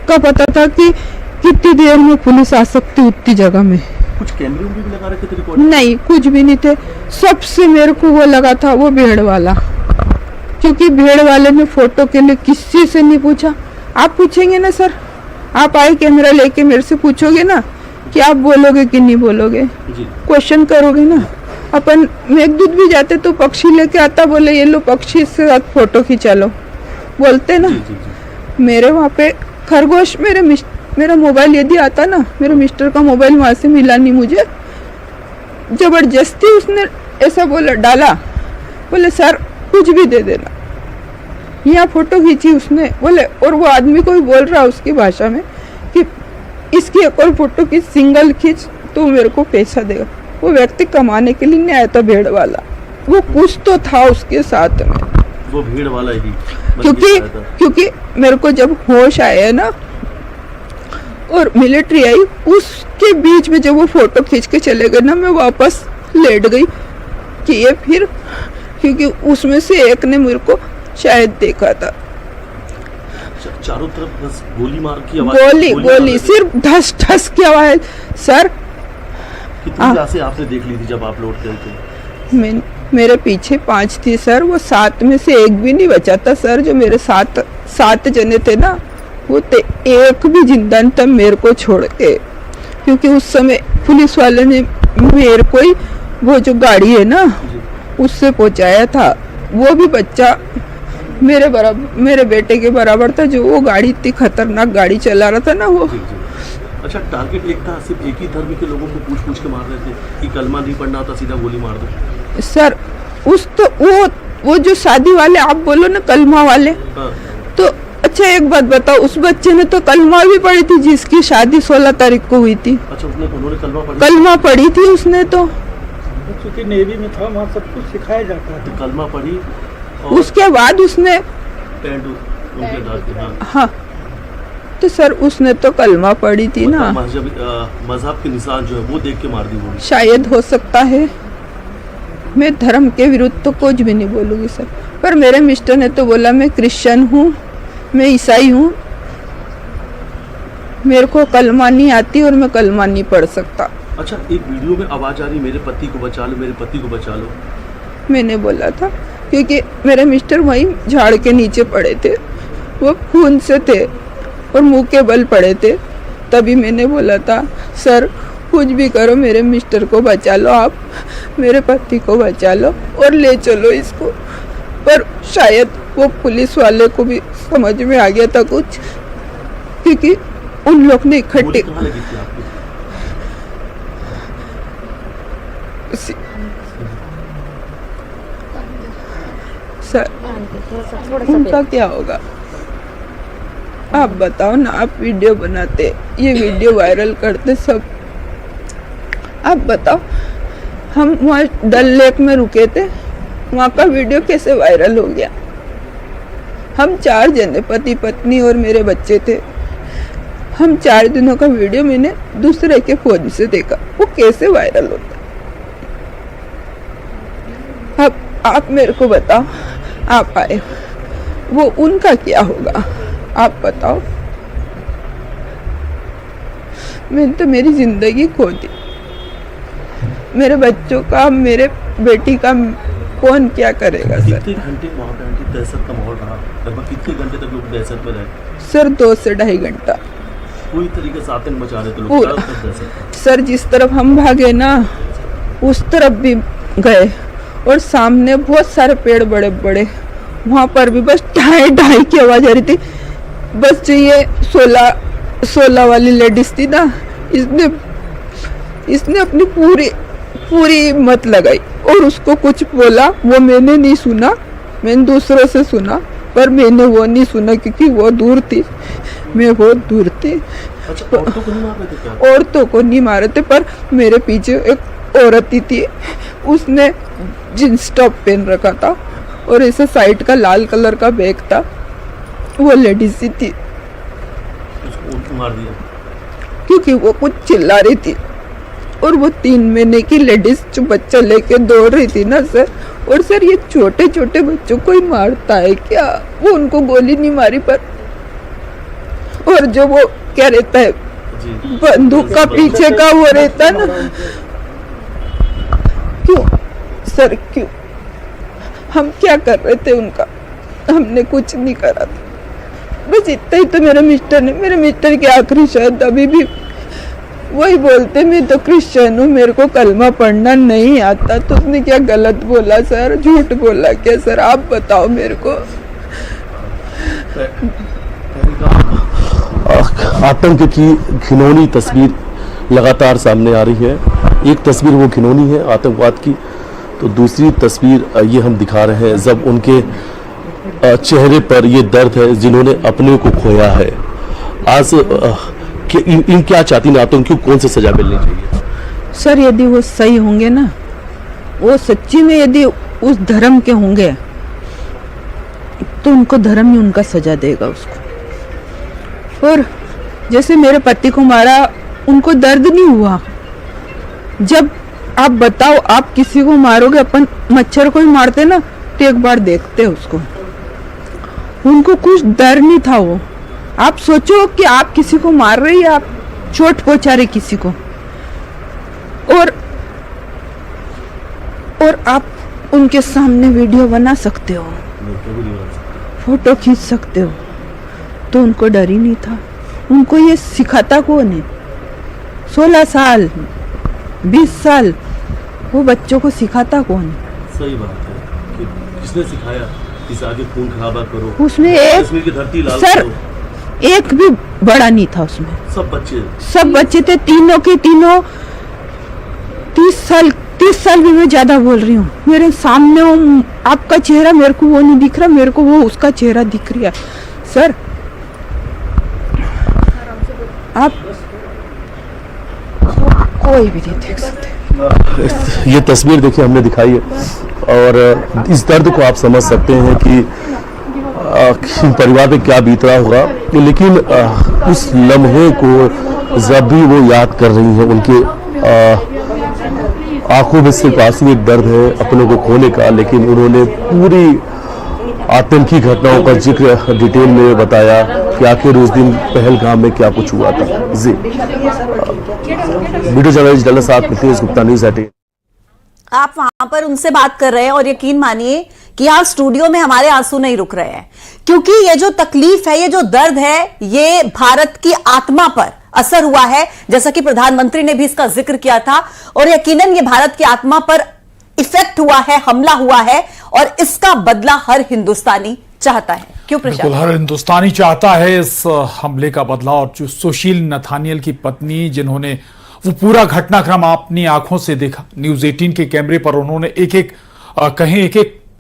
पक्का पता था कि कितनी देर में पुलिस आ सकती उतनी जगह में। कुछ कैमरे भी लगा रखे थे रिकॉर्ड? नहीं, कुछ भी नहीं थे। सबसे मेरे को वो लगा था वो भेड़ वाला, क्योंकि भेड़ वाले ने फोटो के लिए किसी से नहीं पूछा। आप पूछेंगे ना सर, आप आए कैमरा लेके मेरे से पूछोगे ना कि आप बोलोगे कि नहीं बोलोगे, क्वेश्चन करोगे ना। अपन मेघदूत भी जाते तो पक्षी लेके आता, बोले ये लो पक्षी से साथ फोटो खींचा लो, बोलते ना। मेरे वहाँ पे खरगोश, मेरा मोबाइल यदि आता ना, मेरे मिस्टर का मोबाइल वहाँ से मिला नहीं मुझे, जबरदस्ती उसने ऐसा बोला डाला, बोले सर कुछ भी दे देना, यहाँ फोटो खींची उसने, बोले। और वो आदमी को भी बोल रहा उसकी भाषा में कि इसकी एक और फोटो खींच, सिंगल खींच तो मेरे को पैसा देगा। वो व्यक्ति कमाने के लिए नहीं आया था भेड़ वाला, वो कुछ तो था उसके साथ में, वो भेड़ वाला ही। क्योंकि मेरे को जब होश आया ना और मिलिट्री आई, उसके बीच में जब वो फोटो खींच के चले गए ना, मैं वापस लेट गई कि ये फिर, क्योंकि उसमें से एक ने मेरे को शायद देखा था। चारों तरफ बस गोली मार की आवाज, गोली सिर्फ धस धस की आवाज। सर कितनी जासे आपने देख ली थी जब आप लौट गए थे? मेरे पीछे 5 थी सर, वो 7 में से एक भी नहीं बचा था सर। जो मेरे साथ 7 जने थे ना, वो एक भी जिंदा नहीं था मेरे को छोड़ के, क्योंकि उस समय पुलिस वाले ने मेरे को ही वो जो गाड़ी है ना उससे पहुंचाया था। वो भी बच्चा मेरे बेटे के बराबर था, जो वो गाड़ी इतनी खतरनाक गाड़ी चला रहा था ना वो। अच्छा, टारगेट एक था, सिर्फ एक ही धर्म के लोगों को पूछ के मार रहे थे कि कलमा नहीं पढ़ना होता सीधा गोली मार दो? सर वो जो शादी वाले आप बोलो ना, कलमा वाले। हाँ। तो अच्छा एक बात बताओ, उस बच्चे ने तो कलमा भी पढ़ी थी जिसकी शादी 16 तारीख को हुई थी। अच्छा, उन्होंने कलमा पढ़ी थी उसने तो। क्योंकि नेवी में था, वहाँ सब कुछ सिखाया जाता है। तो कलमा पढ़ी, उसके बाद उसने हाँ, तो सर उसने तो कलमा पढ़ी थी ना। मजहब के निशान जो है वो देख के मार दी गोली? शायद हो सकता है। मैं धर्म के विरुद्ध तो कुछ भी नहीं बोलूँगी सर, पर मेरे मिस्टर ने तो बोला मैं क्रिश्चियन हूँ, मैं ईसाई हूँ, मेरे को कलमा नहीं आती और मैं कलमा नहीं पढ़ सकता। अच्छा, एक वीडियो में आवाज आ रही मेरे पति को बचा लो, मेरे पति को बचा लो। मैंने बोला था, क्योंकि मेरे मिस्टर वहीं झाड़ के नीचे पड़े थे, वो खून से थे और मुंह के बल पड़े थे। तभी मैंने बोला था सर कुछ भी करो मेरे मिस्टर को बचा लो, आप मेरे पति को बचा लो और ले चलो इसको। पर शायद वो पुलिस वाले को भी समझ में आ गया था कुछ, क्योंकि उन लोग ने इकट्ठे सर उनका क्या होगा आप बताओ ना। आप वीडियो बनाते, ये वीडियो वायरल करते सब, आप बताओ। हम वहाँ डल लेक में रुके थे, वहाँ का वीडियो कैसे वायरल हो गया? हम 4 जने, पति पत्नी और मेरे बच्चे थे। हम 4 दिनों का वीडियो मैंने दूसरे के फोन से देखा, वो कैसे वायरल होता? अब आप मेरे को बताओ, आप आए, वो उनका क्या होगा आप बताओ। मैंने तो मेरी जिंदगी खो दी, मेरे बच्चों का, मेरे बेटी का कौन क्या करेगा सर? कितने घंटे वहाँ पे दहशत का माहौल रहा? लगभग कितने घंटे तक लोग दहशत में रहे? सर 2 से ढाई घंटा पूरी तरीके से आतंक मचा रहे थे लोग। सर जिस तरफ हम भागे ना उस तरफ भी गए, और सामने बहुत सारे पेड़ बड़े बड़े, वहाँ पर भी बस ढाई ढाई की आवाज आ रही थी। बस जो ये 16 वाली लेडीज थी ना, इसने अपनी पूरी मत लगाई और उसको कुछ बोला, वो मैंने नहीं सुना, मैंने दूसरों से सुना, पर मैंने वो नहीं सुना क्योंकि वो दूर थी, मैं बहुत दूर थी। अच्छा, औरतों को नहीं मार रहे थे क्या? औरतों को नहीं मारे थे, पर मेरे पीछे एक औरत ही थी, उसने जींस टॉप पहन रखा था और ऐसे साइड का लाल कलर का बैग था, वो लेडीज ही थी। उसको मार दिया क्योंकि वो कुछ चिल्ला रही थी, और वो 3 महीने की लेडीज जो बच्चा लेके दौड़ रही थी ना सर। और सर ये छोटे छोटे बच्चों को ही मारता है क्या? वो उनको गोली नहीं मारी पर, और सर जो वो क्या रहता है जी बंदूक का पीछे का वो रहता है ना, क्यों सर क्यों? हम क्या कर रहे थे उनका? हमने कुछ नहीं करा था, बस इतना ही तो मेरे मिस्टर की आखिरी शब्द अभी भी वही बोलते, मैं तो क्रिश्चियन हूँ, मेरे को कलमा पढ़ना नहीं आता। तो उसने क्या गलत बोला सर, झूठ बोला क्या सर? आप बताओ मेरे को। आतंक की घिनौनी तस्वीर लगातार सामने आ रही है। एक तस्वीर वो घिनौनी है आतंकवाद की, तो दूसरी तस्वीर ये हम दिखा रहे हैं जब उनके चेहरे पर ये दर्द है जिन्होंने अपने को खोया है। आज इन क्या चाहती हैं आतंकियों, कौन सी सजा मिलनी चाहिए? सर यदि वो सही होंगे ना, वो सच्ची में यदि उस धर्म के होंगे तो उनको धर्म ही उनका सजा देगा उसको। और जैसे मेरे पति को मारा, उनको दर्द नहीं हुआ। जब आप बताओ, आप किसी को मारोगे, अपन मच्छर को ही मारते ना, तो एक बार देखते उसको, उनको कुछ डर नहीं था। वो आप सोचो कि आप किसी को मार रहे हैं, आप चोट पहुंचा रहे किसी को, और आप उनके सामने वीडियो बना सकते हो, फोटो खींच सकते हो, तो उनको डर ही नहीं था। उनको ये सिखाता कौन है? 16 साल 20 साल वो बच्चों को सिखाता कौन है? सही बात है कि किसने सिखाया इस आगे खून खराबा करो, उसमें कश्मीर की धरती लाल सर करो। एक भी बड़ा नहीं था उसमें, सब बच्चे थे, तीनों के तीनों 30 साल भी मैं ज्यादा बोल रही हूँ। मेरे सामने वो आपका चेहरा मेरे को वो नहीं दिख रहा, मेरे को वो उसका चेहरा दिख रहा है सर। आप कोई भी नहीं देख सकते। ये तस्वीर देखिए हमने दिखाई है और इस दर्द को आप समझ सकते हैं कि परिवार पे क्या बीत रहा होगा। लेकिन उस लम्हे को जब भी वो याद कर रही हैं, उनके आंखों में सिर्फ आंसू, एक दर्द है अपनों को खोने का। लेकिन उन्होंने पूरी आतंकी घटनाओं का जिक्र डिटेल में बताया कि आखिर उस दिन पहलगाम में क्या कुछ हुआ था। जी वीडियो जर्नलिस्ट डल्ला साहब, नितेश गुप्ता, न्यूज़ 18। आप वहां पर उनसे बात कर रहे हैं और यकीन मानिए कि यहाँ स्टूडियो में हमारे आंसू नहीं रुक रहे हैं, क्योंकि ये जो तकलीफ है, ये जो दर्द है, ये भारत की आत्मा पर असर हुआ है, जैसा कि प्रधानमंत्री ने भी इसका जिक्र किया था। और यकीनन ये भारत की आत्मा पर इफेक्ट हुआ है, हमला हुआ है, और इसका बदला हर हिंदुस्तानी चाहता है। क्यों प्रशांत? बिल्कुल, हर हिंदुस्तानी चाहता है इस हमले का बदला। और जो सुशील नथानियल की पत्नी, जिन्होंने वो पूरा घटनाक्रम अपनी आंखों से देखा, न्यूज़ 18 के कैमरे पर उन्होंने एक एक